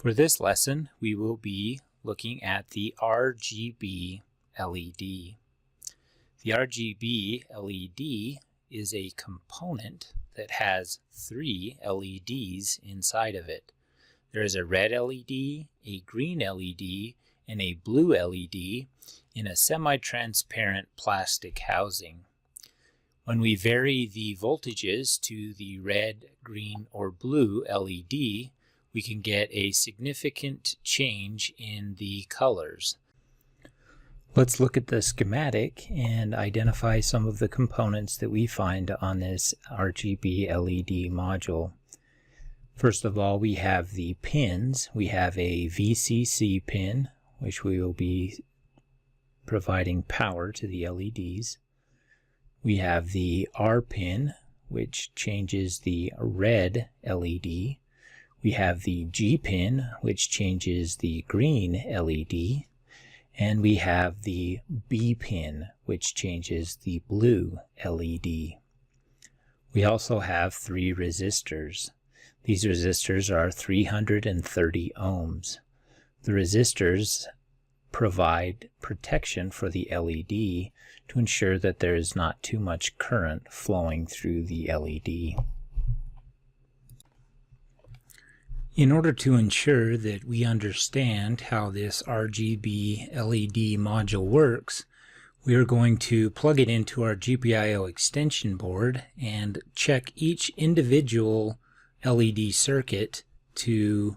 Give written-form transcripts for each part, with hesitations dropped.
For this lesson, we will be looking at the RGB LED. The RGB LED is a component that has 3 LEDs inside of it. There is a red LED, a green LED, and a blue LED in a semi-transparent plastic housing. When we vary the voltages to the red, green, or blue LED, we can get a significant change in the colors. Let's look at the schematic and identify some of the components that we find on this RGB LED module. First of all, we have the pins. We have a VCC pin, which we will be providing power to the LEDs. We have the R pin, which changes the red LED. We have the G pin, which changes the green LED. And we have the B pin, which changes the blue LED. We also have 3 resistors. These resistors are 330 ohms. The resistors provide protection for the LED to ensure that there is not too much current flowing through the LED. In order to ensure that we understand how this RGB LED module works, we are going to plug it into our GPIO extension board and check each individual LED circuit to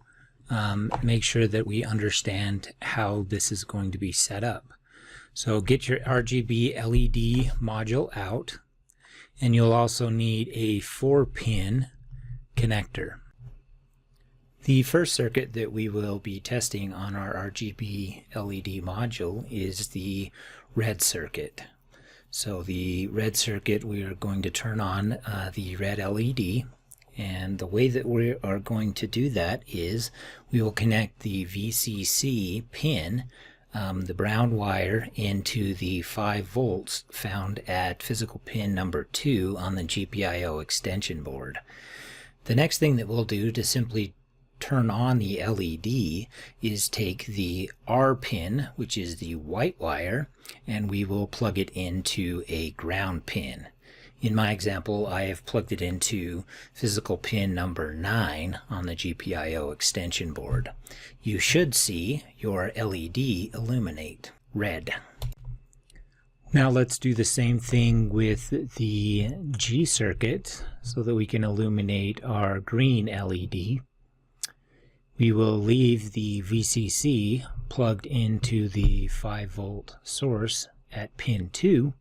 make sure that we understand how this is going to be set up. So get your RGB LED module out, and you'll also need a 4-pin connector. The first circuit that we will be testing on our RGB LED module is the red circuit. So the red circuit, we are going to turn on the red LED, and the way that we are going to do that is we will connect the VCC pin, the brown wire, into the 5 volts found at physical pin number 2 on the GPIO extension board. The next thing that we'll do to simply turn on the LED is take the R pin, which is the white wire, and we will plug it into a ground pin. In my example, I have plugged it into physical pin number 9 on the GPIO extension board. You should see your LED illuminate red. Now let's do the same thing with the G circuit so that we can illuminate our green LED. We will leave the VCC plugged into the 5-volt source at pin 2,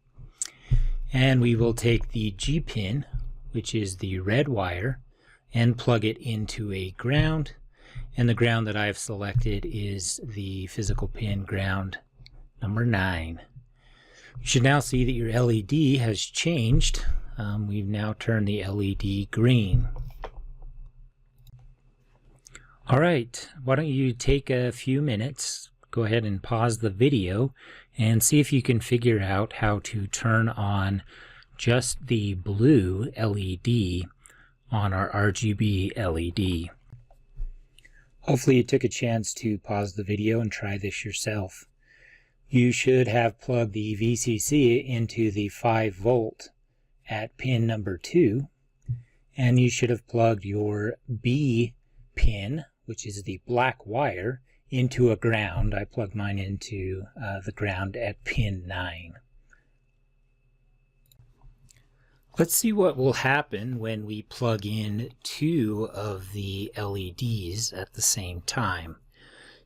and we will take the G pin, which is the red wire, and plug it into a ground, and the ground that I've selected is the physical pin ground number 9. You should now see that your LED has changed. We've now turned the LED green. Alright, why don't you take a few minutes, go ahead and pause the video, and see if you can figure out how to turn on just the blue LED on our RGB LED. Hopefully you took a chance to pause the video and try this yourself. You should have plugged the VCC into the 5-volt at pin number 2, and you should have plugged your B pin, which is the black wire, into a ground. I plugged mine into the ground at pin 9. Let's see what will happen when we plug in 2 of the LEDs at the same time.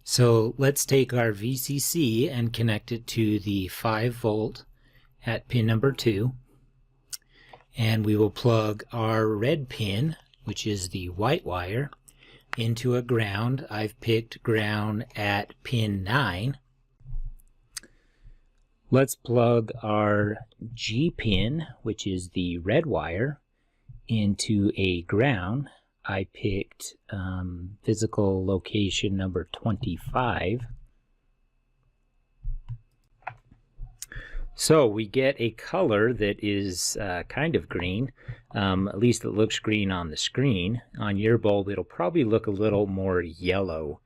So let's take our VCC and connect it to the 5-volt at pin number 2. And we will plug our red pin, which is the white wire, into a ground. I've picked ground at pin 9. Let's plug our G pin, which is the red wire, into a ground. I picked physical location number 25. So we get a color that is kind of green. At least it looks green on the screen. On your bulb, it'll probably look a little more yellow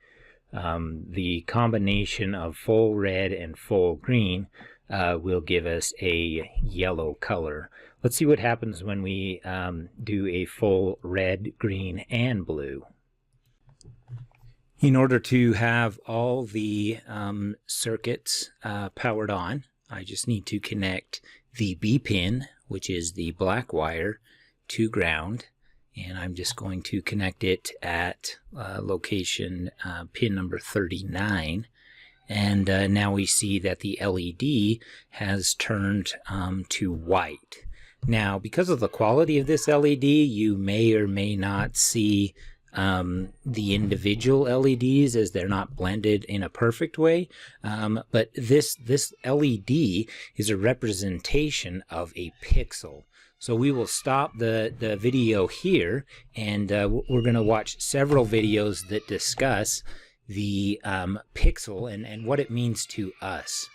The combination of full red and full green will give us a yellow color. Let's see what happens when we do a full red, green, and blue. In order to have all the circuits powered on, I just need to connect the B pin, which is the black wire, to ground, and I'm just going to connect it at location pin number 39. And now we see that the LED has turned to white. Now, because of the quality of this LED, you may or may not see the individual LEDs as they're not blended in a perfect way, but this LED is a representation of a pixel. So we will stop the video here, and we're going to watch several videos that discuss the pixel and what it means to us.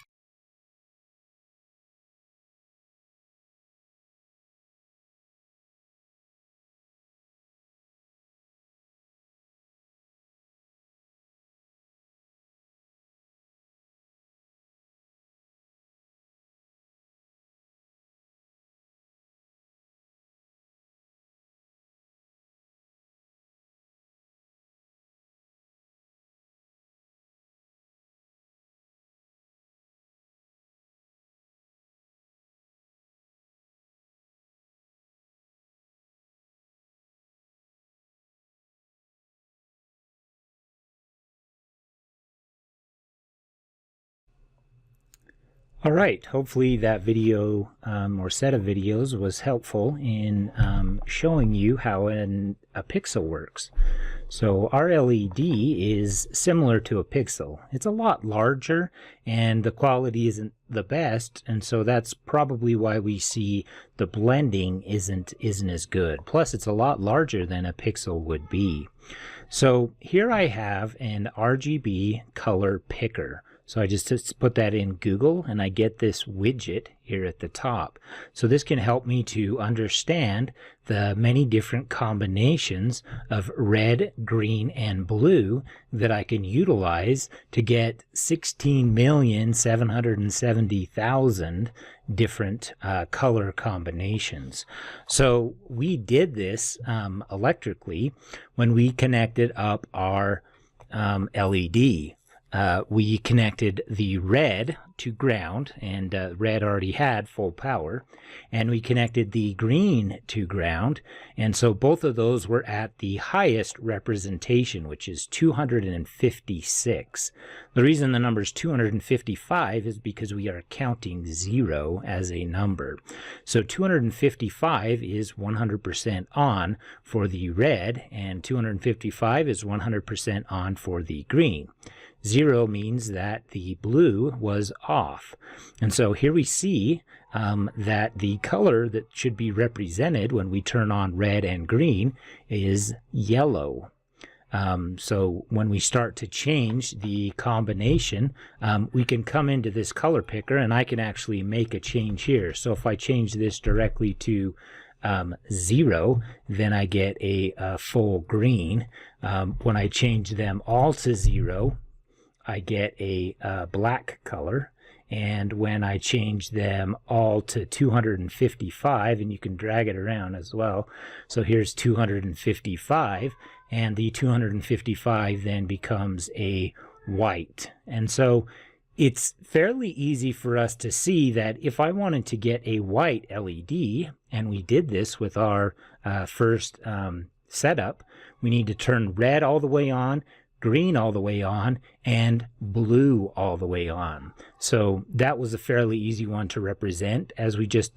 All right, hopefully that video or set of videos was helpful in showing you how a pixel works. So our LED is similar to a pixel. It's a lot larger and the quality isn't the best, and so that's probably why we see the blending isn't as good. Plus it's a lot larger than a pixel would be. So here I have an RGB Color Picker. So I just put that in Google and I get this widget here at the top. So this can help me to understand the many different combinations of red, green, and blue that I can utilize to get 16,770,000 different color combinations. So we did this electrically when we connected up our LED. We connected the red to ground, and red already had full power, and we connected the green to ground, and so both of those were at the highest representation, which is 256. The reason the number is 255 is because we are counting 0 as a number. So 255 is 100% on for the red, and 255 is 100% on for the green. 0 means that the blue was off. And so here we see that the color that should be represented when we turn on red and green is yellow. So when we start to change the combination, we can come into this color picker and I can actually make a change here. So if I change this directly to 0, then I get a full green. When I change them all to 0, I get a black color, and when I change them all to 255, and you can drag it around as well, so here's 255, and the 255 then becomes a white. And so it's fairly easy for us to see that if I wanted to get a white LED, and we did this with our first setup, we need to turn red all the way on, green all the way on, and blue all the way on. So that was a fairly easy one to represent. As we just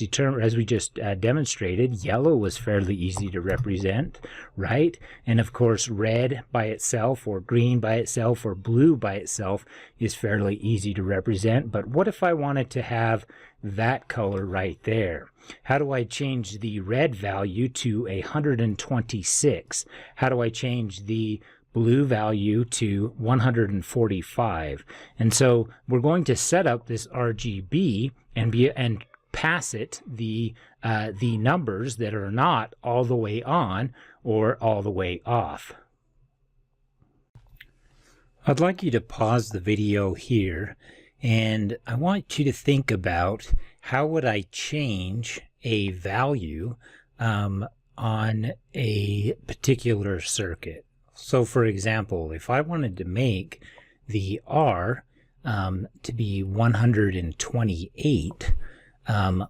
demonstrated, yellow was fairly easy to represent, right? And of course, red by itself, or green by itself, or blue by itself is fairly easy to represent. But what if I wanted to have that color right there? How do I change the red value to 126? How do I change the blue value to 145? And so we're going to set up this RGB and pass it the numbers that are not all the way on or all the way off. I'd like you to pause the video here, and I want you to think about how would I change a value on a particular circuit. So for example, if I wanted to make the R to be 128,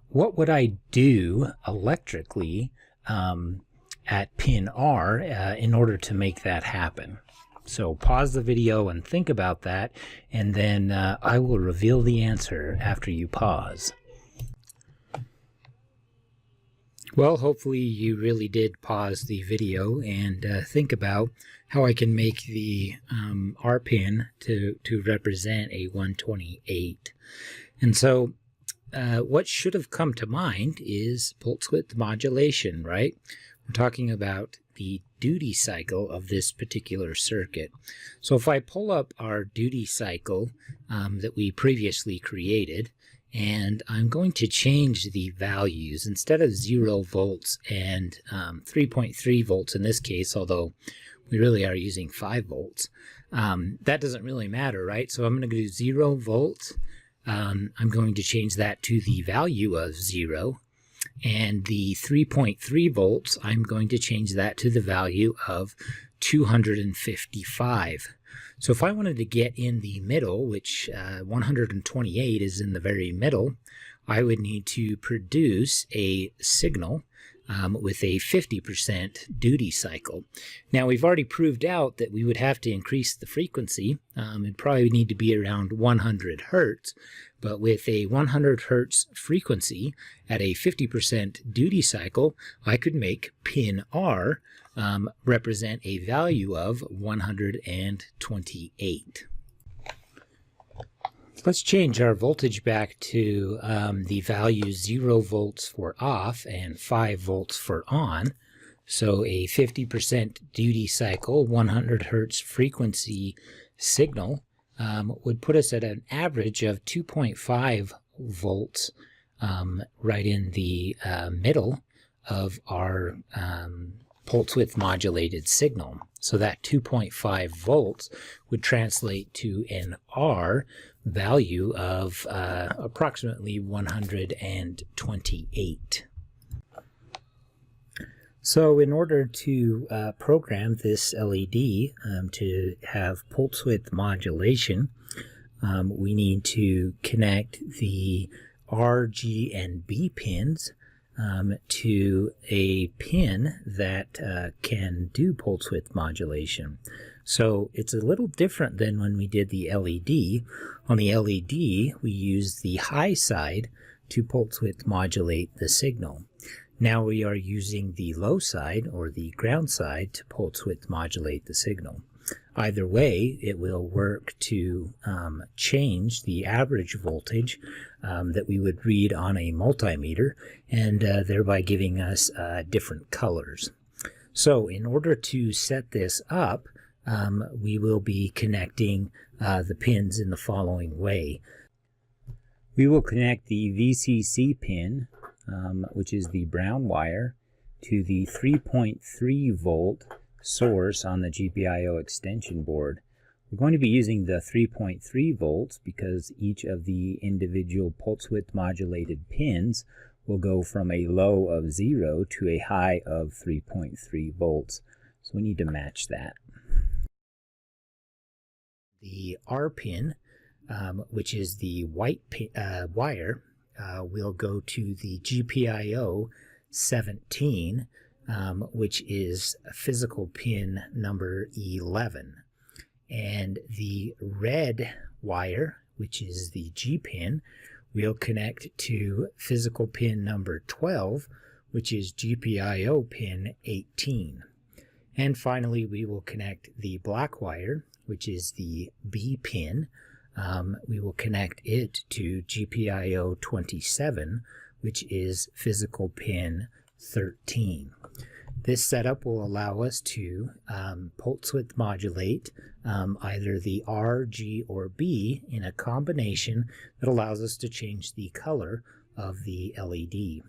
what would I do electrically at pin R in order to make that happen? So pause the video and think about that, and then I will reveal the answer after you pause. Well, hopefully you really did pause the video and think about how I can make the R pin to represent a 128. And so what should have come to mind is pulse width modulation, right? We're talking about the duty cycle of this particular circuit. So if I pull up our duty cycle that we previously created, and I'm going to change the values instead of 0 volts and 3.3 volts in this case, although we really are using 5 volts. That doesn't really matter, right? So I'm going to do 0 volts. I'm going to change that to the value of 0. And the 3.3 volts, I'm going to change that to the value of 255. So if I wanted to get in the middle, which 128 is in the very middle, I would need to produce a signal with a 50% duty cycle. Now we've already proved out that we would have to increase the frequency. It'd probably need to be around 100 hertz, but with a 100 hertz frequency at a 50% duty cycle, I could make pin R represent a value of 128. Let's change our voltage back to the value 0 volts for off and 5 volts for on. So a 50% duty cycle, 100 hertz frequency signal would put us at an average of 2.5 volts right in the middle of our pulse width modulated signal. So that 2.5 volts would translate to an R value of approximately 128. So in order to program this LED to have pulse width modulation, we need to connect the R, G, and B pins to a pin that can do pulse width modulation. So it's a little different than when we did the LED. On the LED, we use the high side to pulse width modulate the signal. Now we are using the low side, or the ground side, to pulse width modulate the signal. Either way, it will work to change the average voltage that we would read on a multimeter, and thereby giving us different colors. So in order to set this up, we will be connecting the pins in the following way. We will connect the VCC pin, which is the brown wire, to the 3.3 volt source on the GPIO extension board. We're going to be using the 3.3 volts because each of the individual pulse width modulated pins will go from a low of 0 to a high of 3.3 volts. So we need to match that. The R pin, which is the white wire, will go to the GPIO 17, which is physical pin number 11. And the red wire, which is the G pin, will connect to physical pin number 12, which is GPIO pin 18. And finally, we will connect the black wire, which is the B pin. We will connect it to GPIO 27, which is physical pin 13. This setup will allow us to pulse width modulate either the R, G, or B in a combination that allows us to change the color of the LED.